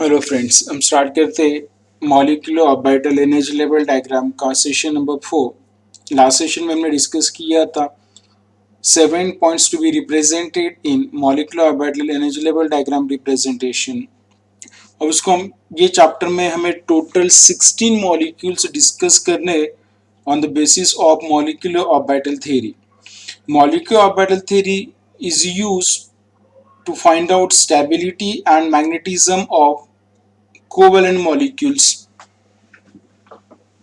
Hello friends, हम start करते हैं molecular orbital energy level diagram का सेशन नंबर 4। लास्ट सेशन में हमने डिस्कस किया था 7 points to be represented in molecular orbital energy level diagram representation. अब उसको हम ये चैप्टर में हमें टोटल 16 मॉलिक्यूल्स डिस्कस करने on the basis of molecular orbital theory. Molecular orbital theory is used to find out stability and magnetism of covalent molecules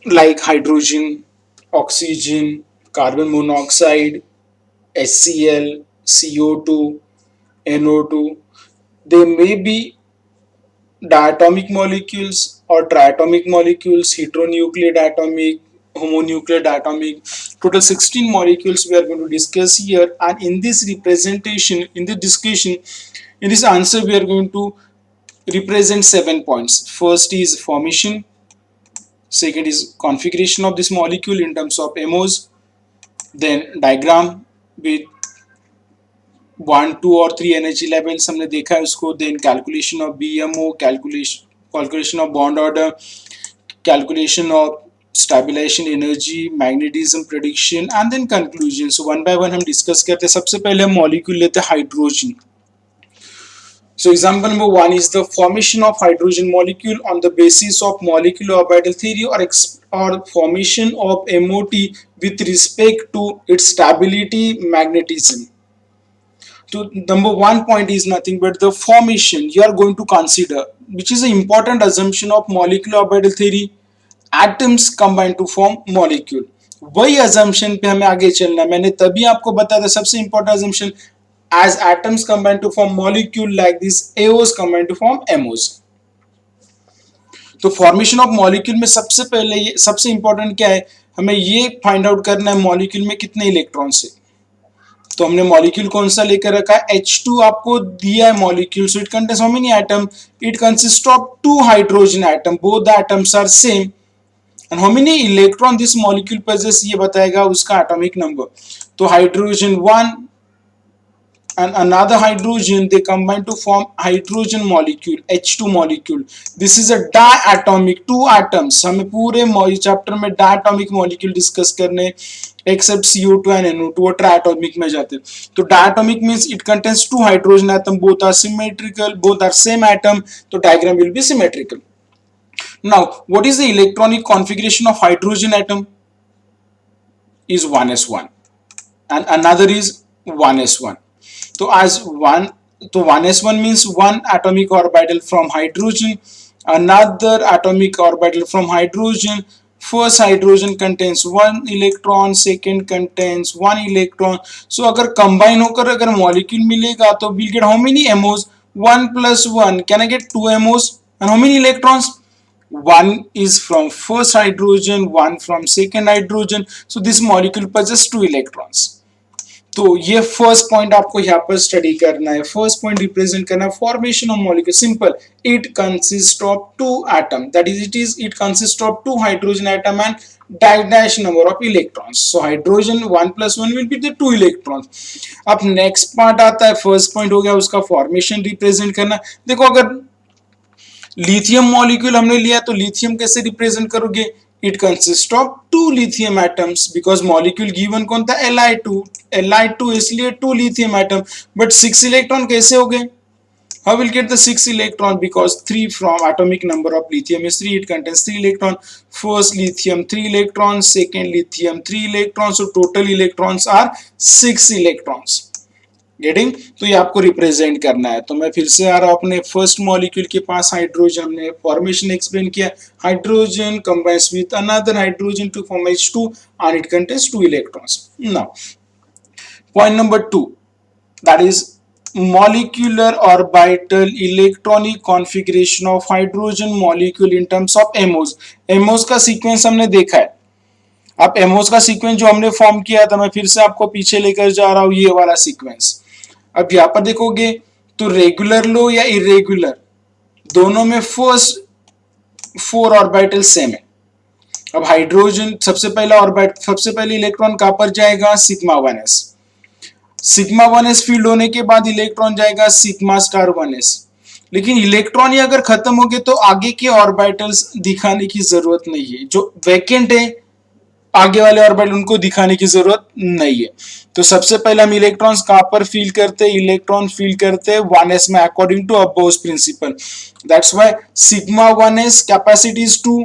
like hydrogen, oxygen, carbon monoxide, HCl, CO2, NO2. They may be diatomic molecules or triatomic molecules, heteronuclear diatomic, homonuclear diatomic. Total 16 molecules we are going to discuss here, and in this representation, in this discussion, in this answer, we are going to represent 7 points. First is formation, second is configuration of this molecule in terms of MOs, then diagram with 1, 2 और 3 energy levels हमने देखा है उसको, then calculation of BMO, calculation of bond order, calculation of stabilization energy, magnetism prediction and then conclusion. So one by one हम discuss करते हैं। सबसे पहले हम मॉलिक्यूल लेते हैं hydrogen. So example number 1 is the formation of hydrogen molecule on the basis of molecular orbital theory or formation of MOT with respect to its stability magnetism. So number 1 point is nothing but the formation you are going to consider, which is an important assumption of molecular orbital theory. Atoms combine to form molecule. वही assumption पे हमें आगे चलना है। मैंने तभी आपको बताया था सबसे important assumption, as atoms combine to form molecule like this, AOs combine to form MOs. तो फॉर्मेशन ऑफ मॉलिक्यूल में सबसे पहले सबसे इंपॉर्टेंट क्या है, हमें ये फाइंड आउट करना है मॉलिक्यूल में कितने इलेक्ट्रॉन्स है। तो हमने मॉलिक्यूल कौन सा लेकर रखा है, H2 आपको दिया है molecule. So it contains how many atom, it consist of 2 hydrogen atom, both the atoms are same, and how many electron this molecule possess ये बताएगा उसका एटॉमिक नंबर। तो hydrogen 1 and another hydrogen, they combine to form hydrogen molecule, H2 molecule. This is a diatomic, 2 atoms. हमें पूरे chapter में diatomic molecule discuss करने, except CO2 and NO2 वो triatomic में जाते। तो diatomic means it contains 2 hydrogen atom, both are symmetrical, both are same atom, तो diagram will be symmetrical. Now what is the electronic configuration of hydrogen atom? Is 1s1 and another is 1s1. तो as 1, तो 1s1 means 1 atomic orbital from hydrogen, another atomic orbital from hydrogen. First hydrogen contains 1 electron, second contains 1 electron. So अगर combine होकर अगर molecule मिलेगा तो we'll get how many MOs? 1 plus 1. Can I get 2 MOs? And how many electrons? 1 is from first hydrogen, 1 from second hydrogen. So this molecule possesses 2 electrons. तो ये first point आपको यहाँ पर स्टडी करना है। फर्स्ट पॉइंट रिप्रेजेंट करना है formation of molecule. Simple, it consist of 2 atom, that is it consist of 2 hydrogen atom and dash number of electrons. So hydrogen 1 plus 1 will be the 2 electrons. अब next part आता है, first point हो गया उसका formation represent करना। देखो अगर lithium molecule हमने लिया तो लिथियम कैसे रिप्रेजेंट करोगे, it consists of 2 lithium atoms because molecule given कौन था, Li2 इसलिए 2 lithium atom, but 6 electron कैसे हो गए? How will get the 6 electron? Because 3 from atomic number of lithium is 3, it contains 3 electron. First lithium 3 electrons, second lithium 3 electrons, so total electrons are 6 electrons. Getting? तो ये आपको represent करना है। तो मैं फिर से आ रहा हूं अपने फर्स्ट मॉलिक्यूल के पास, हाइड्रोजन। हमने फॉर्मेशन एक्सप्लेन किया, hydrogen combines with another hydrogen to form H2 and it contains 2 electrons. Now point number 2, that is molecular orbital electronic configuration of hydrogen molecule in terms of MOs. MOs का sequence हमने देखा है। अब MOs का sequence जो हमने form किया था, मैं फिर से आपको पीछे लेकर जा रहा हूं, ये वाला सीक्वेंस। अब यहाँ पर देखोगे तो रेगुलर लो या इरेगुलर, दोनों में फर्स्ट 4 ऑर्बिटल सेम है। अब हाइड्रोजन सबसे पहले इलेक्ट्रॉन कहां पर जाएगा, sigma 1s। Sigma 1s field होने के बाद इलेक्ट्रॉन जाएगा सिग्मा स्टार 1s। लेकिन इलेक्ट्रॉन ही अगर खत्म हो गए तो आगे के ऑर्बिटल्स दिखाने की जरूरत नहीं है, जो वैकेंट है आगे वाले ऑर्बिटल उनको दिखाने की जरूरत नहीं है। तो सबसे पहले हम इलेक्ट्रॉन्स कहां पर फील करते हैं, इलेक्ट्रॉन फील करते हैं 1s में according to Aufbau's principle. That's why sigma 1s capacity is 2,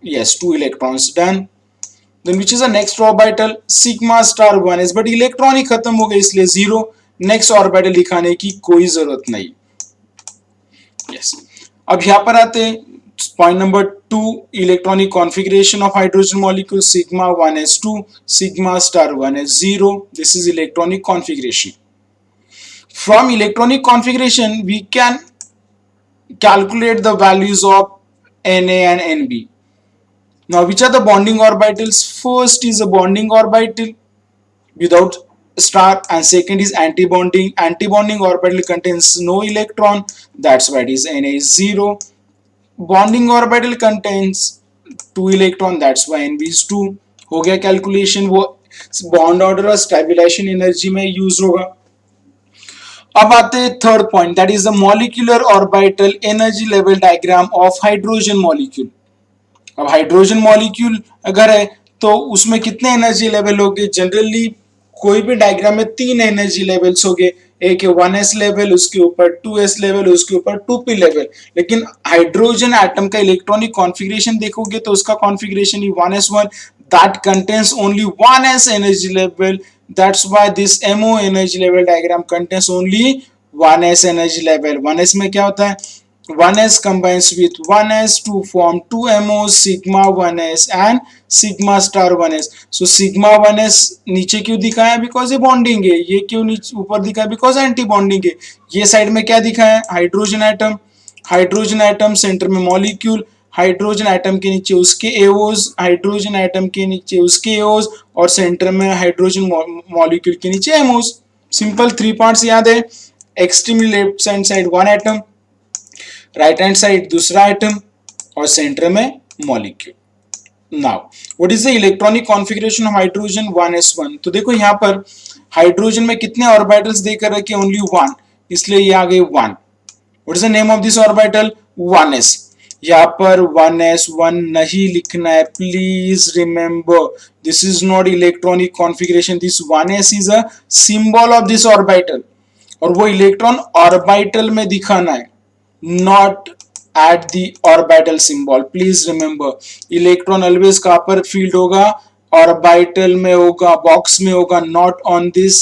yes 2 electrons done। then which is the next orbital sigma star 1s, but electron ही खत्म हो गए इसलिए 0, नेक्स्ट ऑर्बिटल दिखाने की कोई जरूरत नहीं। yes। अब यहां पर आते हैं point number 2, electronic configuration of hydrogen molecule sigma 1s2 sigma star 1s0, this is electronic configuration. From electronic configuration we can calculate the values of Na and Nb. Now which are the bonding orbitals? First is a bonding orbital without star and second is anti-bonding. Anti-bonding orbital contains no electron, that's why it is Na is 0. Bonding orbital contains 2 electron, that's why Nb is 2। हो गया calculation, वो bond order और stabilisation energy में use होगा। अब आते हैं third point, that is the molecular orbital energy level diagram of hydrogen molecule. अब हाइड्रोजन मॉलिक्यूल अगर है तो उसमें कितने एनर्जी लेवल होंगे, जनरली कोई भी डायग्राम में 3 एनर्जी लेवल्स होंगे, एक है 1s लेवल, उसके ऊपर 2s लेवल, उसके ऊपर 2p लेवल। लेकिन हाइड्रोजन एटम का इलेक्ट्रॉनिक कॉन्फ़िगरेशन देखोगे तो उसका configuration he 1s1, that contains only 1s energy level, that's why this MO energy level diagram contains only 1s energy level। 1s में क्या होता है, 1s combines with 1s to form 2MO sigma 1s and sigma star 1s। so sigma 1s नीचे क्यों दिखा है, because ये bonding है। ये क्यों नीचे ऊपर दिखा है, बिकॉज एंटी बॉन्डिंग है। ये साइड में क्या दिखा है, hydrogen atom, hydrogen atom centre में मॉलिक्यूल, हाइड्रोजन एटम के नीचे उसके एओज, हाइड्रोजन एटम के नीचे उसके एओज और सेंटर में हाइड्रोजन मॉलिक्यूल के नीचे एमोज। सिंपल 3 पार्ट्स याद है, extremely left hand side 1 atom, right hand side दूसरा एटम और सेंटर में molecule. Now what is the electronic configuration of hydrogen 1s1। तो देखो यहाँ पर हाइड्रोजन में कितने ऑर्बिटल्स देकर रखे, ओनली 1, इसलिए ये आ गए 1। What is the name of this orbital, 1s। यहाँ पर 1s1 नहीं लिखना है, please remember this is not electronic configuration, this 1s is a symbol of this orbital और वो इलेक्ट्रॉन ऑर्बिटल में दिखाना है, not at the orbital symbol। please remember electron always कहां पर फील्ड होगा, ऑर्बिटल में होगा, बॉक्स में होगा, not on this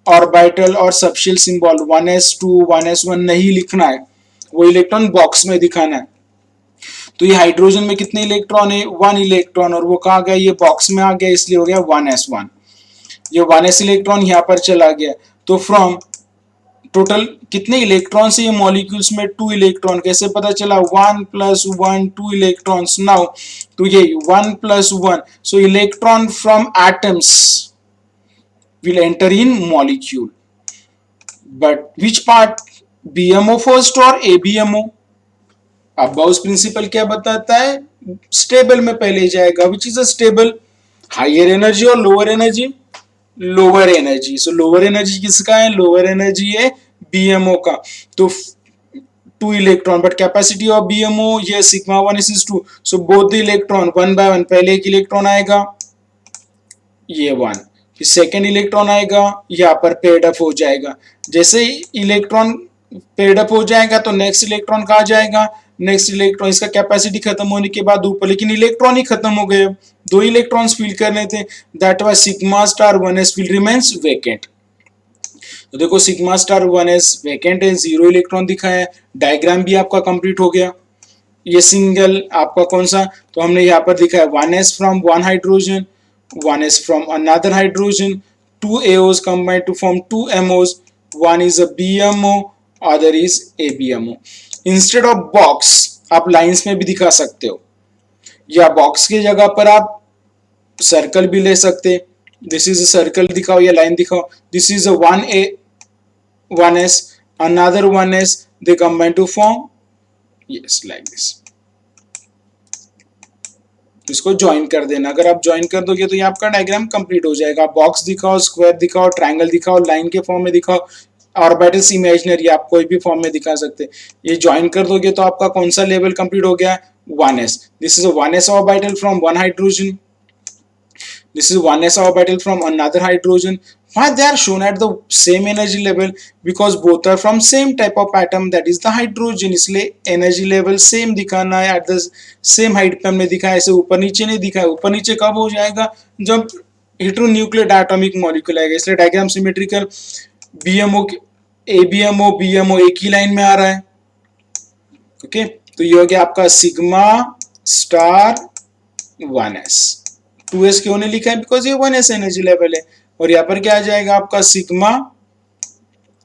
ऑर्बिटल और सबशेल सिंबल। 1s2 1s1 नहीं लिखना है, वो इलेक्ट्रॉन बॉक्स में दिखाना है। तो ये हाइड्रोजन में कितने इलेक्ट्रॉन है, 1 इलेक्ट्रॉन, और वो कहाँ गया, ये बॉक्स में आ गया, इसलिए हो गया 1s1। ये 1s इलेक्ट्रॉन यहाँ पर चला गया। तो फ्रॉम टोटल कितने इलेक्ट्रॉन से ये मॉलिक्यूल्स में 2 इलेक्ट्रॉन, कैसे पता चला, 1 + 1 2 इलेक्ट्रॉन्स। नाउ तो ये 1 + 1, सो electron from atoms will enter in molecule, but which part, BMO first or ABMO। अब बाउस प्रिंसिपल क्या बताता है, स्टेबल में पहले जाएगा, which is a stable, higher energy और lower energy, lower energy. So lower energy किसका है, लोअर एनर्जी है बीएमओ का। तो 2 electron, but capacity of BMO ये sigma 1s is 2, so both the electron 1 by 1, पहले एक इलेक्ट्रॉन आएगा ये 1, फिर सेकेंड इलेक्ट्रॉन आएगा, यहाँ पर पेड अप हो जाएगा। जैसे ही इलेक्ट्रॉन पेड अप हो जाएगा तो नेक्स्ट इलेक्ट्रॉन कहाँ जाएगा, नेक्स्ट इलेक्ट्रॉन, इसका कैपेसिटी खत्म होने के बाद ऊपर, लेकिन इलेक्ट्रॉन ही खत्म हो गए, 2 इलेक्ट्रॉन्स फील करने थे, that was sigma star 1s will remains vacant. तो देखो सिग्मा स्टार 1s वेकेंट है, 0 इलेक्ट्रॉन दिखा है, डायग्राम भी आपका कंप्लीट हो गया। ये सिंगल आपका कौन सा, तो हमने यहाँ पर दिखा है 1s from 1 hydrogen, 1s from another hydrogen, 2 AOs combined to form 2 MOs, one is a BMO, other is ABMO। instead of box आप लाइंस में भी दिखा सकते हो, या बॉक्स की जगह पर आप सर्कल भी ले सकते, दिस इज अ सर्कल दिखाओ या लाइन दिखाओ, this is a 1A 1s, another 1s, they combine to form, yes like this। इसको ज्वाइन कर देना, अगर आप ज्वाइन कर दोगे तो ये आपका डायग्राम कंप्लीट हो जाएगा। बॉक्स दिखाओ, स्क्वायर दिखाओ, ट्रायंगल दिखाओ, लाइन के फॉर्म में दिखाओ, ऑर्बिटल्स इमेजिनरी, आप कोई भी फॉर्म में दिखा सकते हैं। ये ज्वाइन कर दोगे तो आपका कौन सा लेवल कंप्लीट हो गया? 1s। This is 1s orbital from one hydrogen, this is 1s orbital from another hydrogen. Why they are shown at the same energy level? Because both are from same type of atom, that is the hydrogen, इसलिए energy level same दिखाना है, at the same height पे हमने दिखाया, ऐसे ऊपर नीचे नहीं दिखाया। ऊपर नीचे कब हो जाएगा? जब हेटेरोन्यूक्लियर एटॉमिक मॉलिक्यूल आएगा, इसलिए diagram symmetrical. BMO ABMO BMO एक ही लाइन में आ रहा है। ओके, तो ये हो गया आपका सिग्मा स्टार 1s। 2s क्यों नहीं लिखा है? बिकॉज ये 1s एनर्जी लेवल है। और यहाँ पर क्या आ जाएगा आपका सिग्मा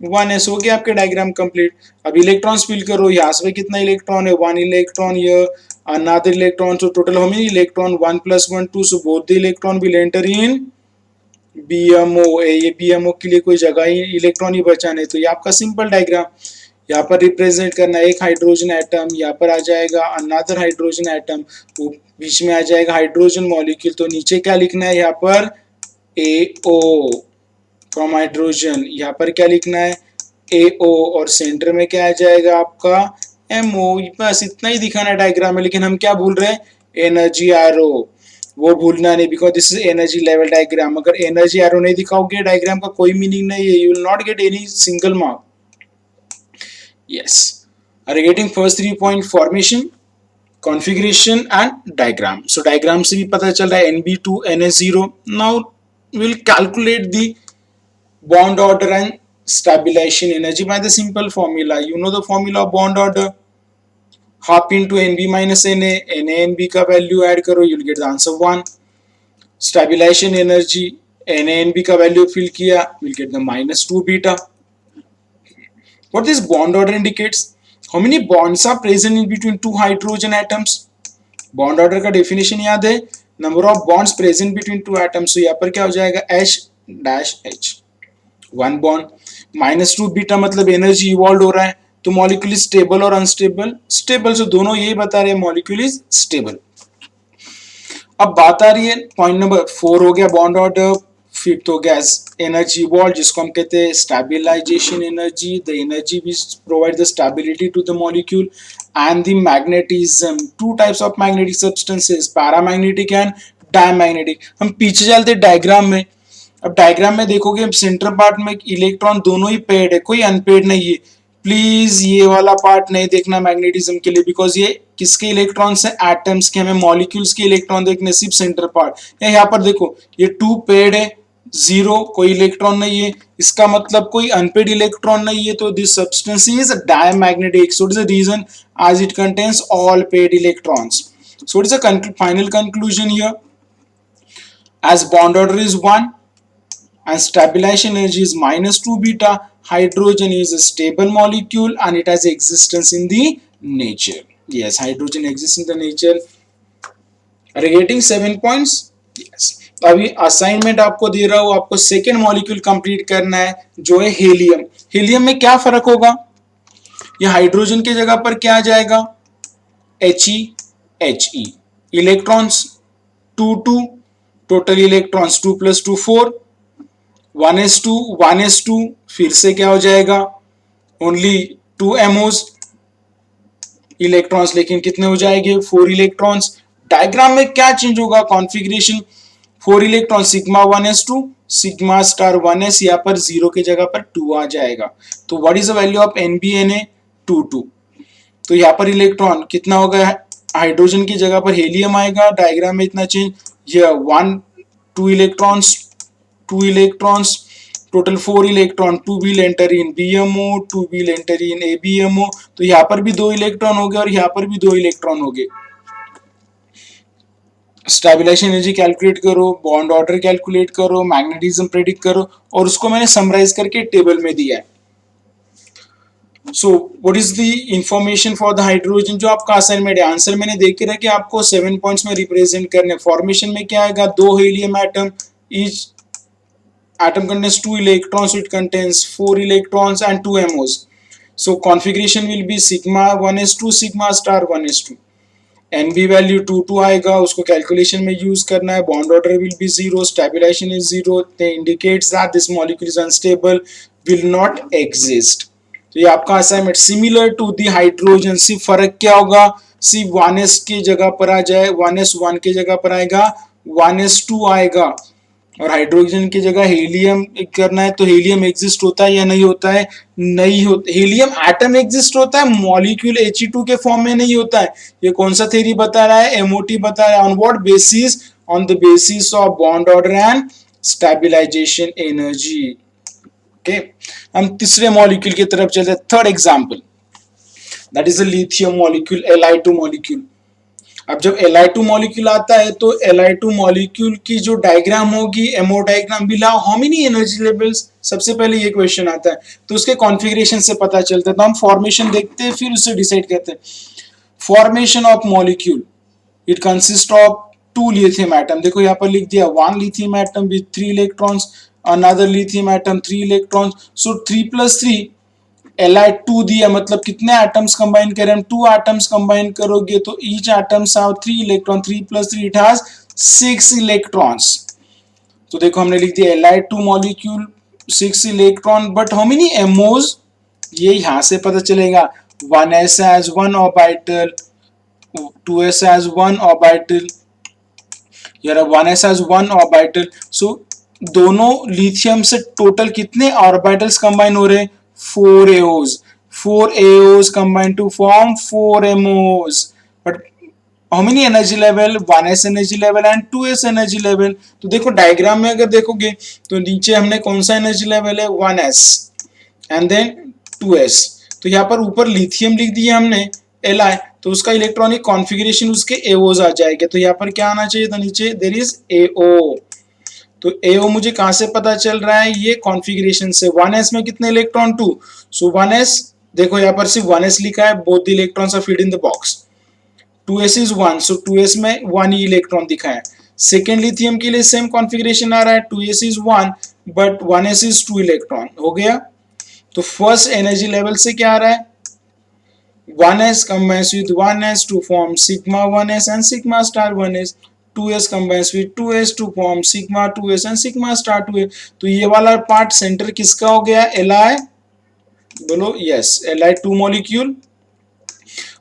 1s। हो गया आपके डायग्राम कंप्लीट। अब इलेक्ट्रॉन फिल करो, यहाँ से कितना इलेक्ट्रॉन है? 1 इलेक्ट्रॉन, ये another electron, so total how many electron? 1 plus 1 2, so both the electron will enter in BMO। ये BMO के लिए कोई जगह ही इलेक्ट्रॉन ही बचा नहीं, तो ये आपका सिंपल डायग्राम। यहाँ पर रिप्रेजेंट करना एक हाइड्रोजन एटम, यहाँ पर आ जाएगा अनदर हाइड्रोजन एटम, वो बीच में आ जाएगा हाइड्रोजन मॉलिक्यूल। तो नीचे क्या लिखना है? यहाँ पर AO फ्रॉम हाइड्रोजन, यहाँ पर क्या लिखना है? AO, और सेंटर में क्या आ जाएगा आपका? MO। बस इतना ही दिखाना डायग्राम में। लेकिन हम क्या भूल रहे हैं? एनर्जी एरो, वो भूलना नहीं, because this is energy level diagram. अगर एनर्जी एरो नहीं दिखाओगे डायग्राम का कोई मीनिंग नहीं है, you will not get any single mark. Yes. Are you getting first 3 point? Formation, configuration and diagram. So diagram से भी पता चल रहा है Nb2 NH0. Now we'll calculate the bond order and stabilization energy by the simple formula. You know the formula of bond order. Half into Nb minus Na. Na Nb का value add करो, you'll get the answer 1. Stabilization energy, Na Nb का value fill किया, we'll get the -2 beta. What this bond order indicates? How many bonds are present in between two hydrogen atoms? Bond order का definition याद है? Number of bonds present between two atoms. So यहाँ पर क्या हो जाएगा? H-H, 1 bond। -2 beta मतलब energy evolve हो रहा है, तो मॉलिक्यूल इज स्टेबल और अनस्टेबल? स्टेबल। सो दोनों यही बता रहे हैं मॉलिक्यूल इज स्टेबल। अब बात आ रही है पॉइंट नंबर 4 हो गया बॉन्ड ऑर्डर। फिफ्थ हो गया एनर्जी इवॉल्व, जिसको हम कहते हैं stabilization energy, the energy which provide the stability to the molecule. And the magnetism, two types of magnetic substances, paramagnetic and diamagnetic. हम पीछे चलते डायग्राम में। अब डायग्राम में देखोगे सेंटर पार्ट में इलेक्ट्रॉन दोनों ही पेड है, कोई अनपेड नहीं है। प्लीज ये वाला पार्ट नहीं देखना मैग्नेटिज्म के लिए, बिकॉज ये किसके इलेक्ट्रॉन्स है? एटम्स के। हमें मॉलिक्यूल्स के इलेक्ट्रॉन देखने, सिर्फ सेंटर पार्ट। यहाँ पर देखो ये 2 पेड है, 0 कोई इलेक्ट्रॉन नहीं है, इसका मतलब कोई अनपेड इलेक्ट्रॉन नहीं है, तो this substance is diamagnetic. So it is the reason as it contains all paired electrons. So it is a final conclusion here, as bond order is 1 and stabilization energy is -2 beta, hydrogen is a stable molecule and it has existence in the nature. Yes, hydrogen exists in the nature. Are you getting 7 points? Yes. अभी assignment आपको दे रहा हूं, आपको second molecule complete करना है, जो है helium. Helium में क्या फर्क होगा? ये हाइड्रोजन की जगह पर क्या आ जाएगा? He electrons 2 2, total electrons 2 + 2 4, 1s2 फिर से क्या हो जाएगा? ओनली 2 MOs इलेक्ट्रॉन्स, लेकिन कितने हो जाएंगे? 4 इलेक्ट्रॉन्स। डायग्राम में क्या चेंज होगा? Configuration, 4 electron sigma 1s2 sigma star 1s, यहाँ पर 0 की जगह पर 2 आ जाएगा। तो what is the value of NbNa? 2 2। तो यहाँ पर इलेक्ट्रॉन कितना होगा? हाइड्रोजन की जगह पर हीलियम आएगा। डायग्राम में इतना चेंज, ये 1 2 electrons, total 4 electron, 2 will enter in BMO, 2 will enter in ABMO। तो यहाँ पर भी 2 इलेक्ट्रॉन हो गए और यहाँ पर भी 2 इलेक्ट्रॉन हो गए। स्टेबिलाईजेशन एनर्जी कैलकुलेट करो, बॉन्ड ऑर्डर कैलकुलेट करो, मैग्नेटिज्म प्रेडिक्ट करो, और उसको मैंने समराइज करके टेबल में दिया है। So what is the information for the hydrogen? जो आपका असाइनमेंट है, आंसर मैंने देख के रखे, आपको 7 पॉइंट्स में रिप्रेजेंट करने। फॉर्मेशन में क्या आएगा? 2 helium atom, each atom contains 2 electrons, so it contains 4 electrons and 2 MOs. So configuration will be sigma 1s2 sigma star 1s2। NB value 2 2 आएगा, उसको कैलकुलेशन में यूज करना है। Bond order will be 0, stabilization is 0, indicates that this molecule is unstable. Will not exist. तो ये आपका assignment similar to the hydrogen. सिर्फ फर्क क्या होगा, सिर्फ 1s की जगह पर आ जाए, 1s1 की जगह पर आएगा 1s2 आएगा, और हाइड्रोजन की जगह हीलियम करना है तो हीलियम एग्जिस्ट होता है या नहीं होता है, नहीं होता। हीलियम एटम एग्जिस्ट होता है, मॉलिक्यूल He2 के फॉर्म में नहीं होता है। ये कौन सा थ्योरी बता रहा है, MOT बता रहा है। On what basis, on the basis of bond order and stabilization energy. Okay, हम तीसरे मॉलिक्यूल की तरफ चलते हैं। Third example, that is a lithium molecule, Li2 molecule. अब जब Li2 मॉलिक्यूल आता है तो Li2 मॉलिक्यूल की जो डायग्राम होगी, ammo diagram, will have how many energy levels, सबसे पहले ये क्वेश्चन आता है। तो उसके कॉन्फ़िगरेशन से पता चलता है। तो हम फॉर्मेशन देखते हैं, फिर उससे डिसाइड करते हैं। Formation of molecule, it consist of 2 lithium atom। देखो यहाँ पर लिख दिया 1 lithium atom with 3 electrons, another lithium atom 3 electrons, so 3 plus 3 Li2 दिया, मतलब कितने एटम्स कंबाइन करें हम, 2 एटम्स कंबाइन करोगे तो each atoms have 3 electron, 3 plus 3 it has 6 electrons. तो देखो हमने लिख दिया Li2 molecule 6 electron, but how many MOs, ये यहां से पता चलेगा। 1s has 1 orbital, 2s has 1 orbital, यार 1s has 1 orbital। सो दोनों लिथियम से टोटल कितने ऑर्बिटल्स कंबाइन हो रहे हैं, 4 AOs, 4 AOs combine to form 4 MOs, but how many energy level, 1s energy level and 2s energy level। तो देखो diagram में अगर देखोगे तो नीचे हमने कौन सा एनर्जी लेवल है, 1s एंड देन 2s। तो यहाँ पर ऊपर लिथियम लिख दिया हमने Li, तो उसका इलेक्ट्रॉनिक कॉन्फ़िगरेशन उसके AOs आ जाएगा। तो यहाँ पर क्या आना चाहिए था, नीचे देयर इज AO। तो AO मुझे कहां से पता चल रहा है, ये कॉन्फ़िगरेशन से। 1s में कितने इलेक्ट्रॉन, 2, सो 1s, देखो यहाँ पर सिर्फ 1s लिखा है, both the electrons are filled in the box. 2s is 1, so 2s में 1 ही इलेक्ट्रॉन दिखा है। सेकेंड लिथियम के लिए सेम कॉन्फ़िगरेशन आ रहा है, 2s is 1 but 1s is 2 electron, हो गया। तो फर्स्ट एनर्जी लेवल से क्या आ रहा है, 1s combines with 1s to form sigma 1s and sigma star 1s, 2s combines with 2s to form sigma 2s and sigma star 2s। तो ये वाला पार्ट सेंटर किसका हो गया, Li, बोलो यस, Li2 मॉलिक्यूल,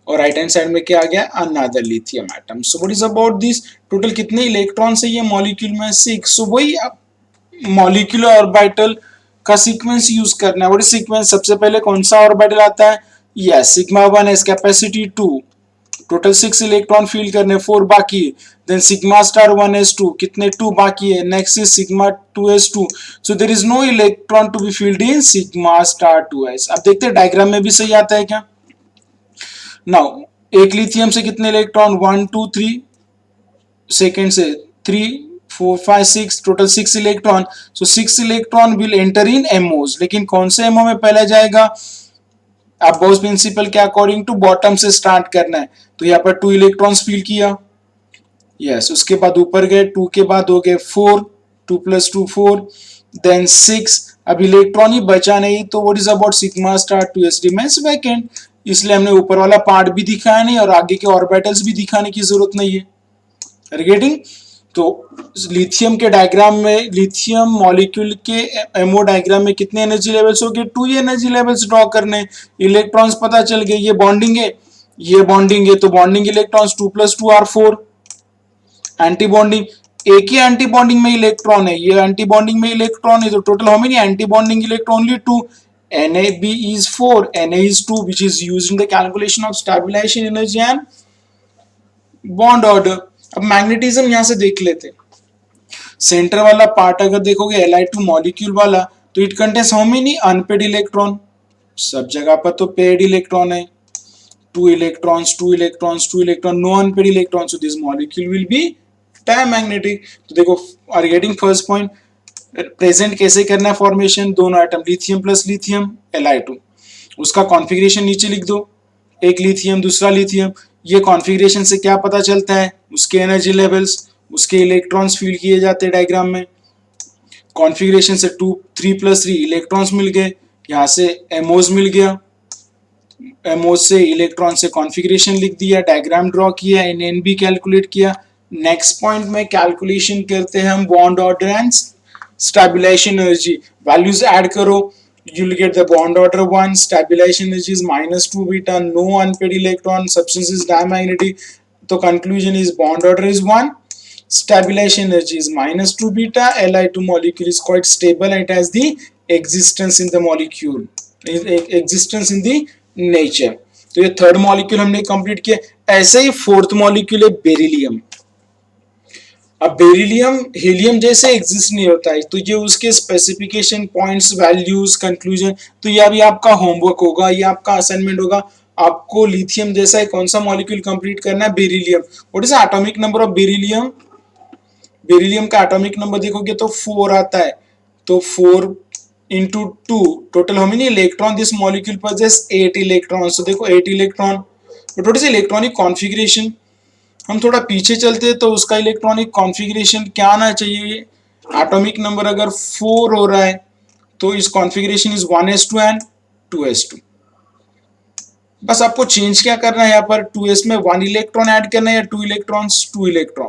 और राइट हैंड साइड में क्या आ गया, another lithium atom. So what is about this, total कितने इलेक्ट्रॉन है ये मॉलिक्यूल में, 6। सो वही मॉलिक्यूलर ऑर्बिटल का सीक्वेंस यूज करना है। व्हाट इज सीक्वेंस, सबसे पहले कौन सा ऑर्बिटल आता है, yes sigma 1s, capacity 2, total 6 electron feel करने, 4 बाकी है। देन सिग्मा स्टार 1s2, कितने 2 बाकी है, next is sigma 2s2, so there is no electron to be filled in sigma star 2s। अब देखते हैं डायग्राम में भी सही आता है क्या। नाउ एक लिथियम से कितने इलेक्ट्रॉन, 1 2 3, सेकेंड से 3 4 5 6, total 6 electron. So 6 electron will enter in MOs, लेकिन कौन से एमओ में पहले जाएगा, अब बोस प्रिंसिपल के अकॉर्डिंग टू बॉटम से स्टार्ट करना है। तो यहाँ पर 2 इलेक्ट्रॉन्स फील किया, यस, उसके बाद ऊपर गए, 2 के बाद हो गए 4, 2 + 2 4, देन 6। अब इलेक्ट्रॉन ही बचा नहीं, तो what is about sigma star 2s remains vacant, इसलिए हमने ऊपर वाला पार्ट भी दिखाया नहीं और आगे के ऑर्बिटल्स भी दिखाने की जरूरत नहीं है। गेटिंग। तो लिथियम के डायग्राम में, लिथियम मॉलिक्यूल के एमओ डायग्राम में कितने एनर्जी लेवल्स हो गए, 2 एनर्जी लेवल्स ड्रॉ करने, इलेक्ट्रॉन्स पता चल गए, ये बॉन्डिंग है, ये बॉन्डिंग है, तो bonding electrons 2 + 2 are 4। Anti bonding, एक ही एंटी बॉन्डिंग में इलेक्ट्रॉन है, ये एंटी बॉन्डिंग में इलेक्ट्रॉन है, तो total how many anti bonding electron, only 2। NAB is 4, Na is 2, which is used in the calculation of stabilization energy and bond order। अब magnetism यहां से देख लेते, सेंटर वाला पार्ट अगर देखोगे Li2 मॉलिक्यूल वाला, तो it contains how many unpaired electron, सब जगह पर तो पेड इलेक्ट्रॉन है, 2 electrons 2 electrons 2 electron, no unpaired electrons, so this molecule will be diamagnetic। तो देखो are getting first point, present कैसे करना है फॉर्मेशन, दोनों atom lithium plus lithium Li2, उसका कॉन्फ़िगरेशन नीचे लिख दो, एक लिथियम दूसरा लिथियम, ये कॉन्फ़िगरेशन से क्या पता चलता है, उसके एनर्जी लेवल्स, उसके इलेक्ट्रॉन्स फील किए जाते हैं डायग्राम में। कॉन्फ़िगरेशन से 2 3 + 3 इलेक्ट्रॉन्स मिल गए, यहाँ से एमओज मिल गया, एमओज से इलेक्ट्रॉन से कॉन्फ़िगरेशन लिख दिया, डायग्राम ड्रॉ किया, एन भी कैलकुलेट किया। नेक्स्ट पॉइंट में कैलकुलेशन करते हैं हम bond order and stabilization energy, values add करो, you'll get the bond order 1, stabilization energy is minus 2 beta, no unpaired electron, substance is diamagnetic. So conclusion is bond order is 1, stabilization energy is minus 2 beta, Li2 molecule is quite stable and it has the existence in the molecule, existence in the nature. तो ये third molecule हमने complete किया. ऐसे ही fourth molecule है beryllium. अब beryllium helium जैसे exist नहीं होता है, तो ये उसके स्पेसिफिकेशन पॉइंट्स, वैल्यूज, कंक्लूजन, तो ये अभी आपका होमवर्क होगा, ये आपका असाइनमेंट होगा. आपको लिथियम जैसा है कौन सा मॉलिक्यूल कंप्लीट करना है, beryllium. What is atomic number of beryllium? Beryllium का एटॉमिक नंबर देखोगे तो 4 आता है. तो 4 into 2 total how many electron this molecule possess 8 electron. तो देखो 8 electron. What is electronic configuration? हम थोड़ा पीछे चलते हैं तो उसका इलेक्ट्रॉनिक कॉन्फ़िगरेशन क्या आना चाहिए. एटॉमिक नंबर अगर 4 हो रहा है तो इस configuration is 1s2 and 2s2. बस आपको चेंज क्या करना है, यहाँ पर 2s में 1 इलेक्ट्रॉन ऐड करना है या 2 इलेक्ट्रॉन्स, 2 इलेक्ट्रॉन.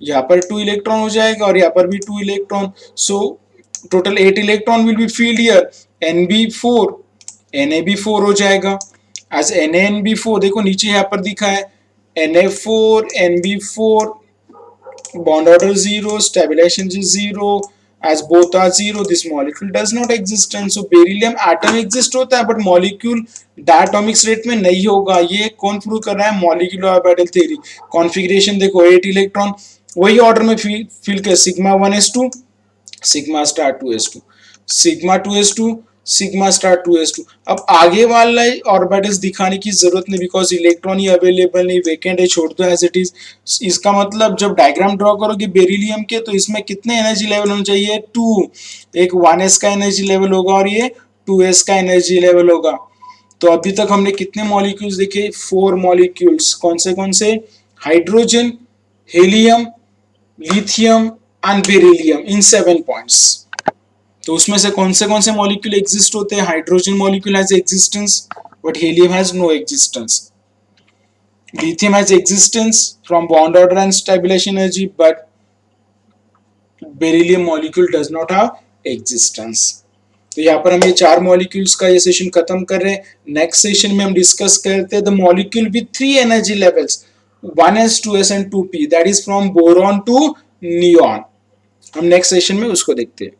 यहाँ पर 2 इलेक्ट्रॉन हो जाएगा और यहाँ पर भी 2 electron. So total 8 electron will be field here. Nb4 Na भी 4 हो जाएगा. एज NaNb4 देखो नीचे यहाँ पर दिखा है Na4 Nb4 bond order 0, stabilization is 0. As both are 0, this molecule does not exist. And so beryllium atom exist होता है but molecule diatomic state में नहीं होगा. ये कौन प्रूव कर रहा है? molecular orbital theory. configuration देखो 8 इलेक्ट्रॉन वही ऑर्डर में फिल कर, sigma 1s2 sigma star 2s2 sigma 2s2 sigma star 2s2. अब आगे वाला ऑर्बिटल्स दिखाने की जरूरत नहीं बिकॉज इलेक्ट्रॉन ही अवेलेबल नहीं, वेकेंट है, छोड़ दो एज इट इज. इसका मतलब जब डायग्राम ड्रॉ करोगे बेरिलियम के तो इसमें कितने एनर्जी लेवल होने चाहिए? 2. एक 1s का एनर्जी लेवल होगा और ये 2s का एनर्जी लेवल होगा. तो अभी तक हमने कितने मॉलिक्यूल्स देखे? 4 मॉलिक्यूल्स. कौन से? Hydrogen, helium, lithium and beryllium in 7 points. तो उसमें से कौन से मॉलिक्यूल एग्जिस्ट होते हैं? Hydrogen molecule has existence but helium has no existence. Lithium has existence from bond order and stabilization energy but beryllium molecule does not have existence. तो यहाँ पर हम ये 4 मॉलिक्यूल्स का ये सेशन खत्म कर रहे हैं. नेक्स्ट सेशन में हम डिस्कस करते हैं the molecule with 3 energy levels 1s 2s and 2p that is from boron to neon. हम नेक्स्ट सेशन में उसको देखते हैं.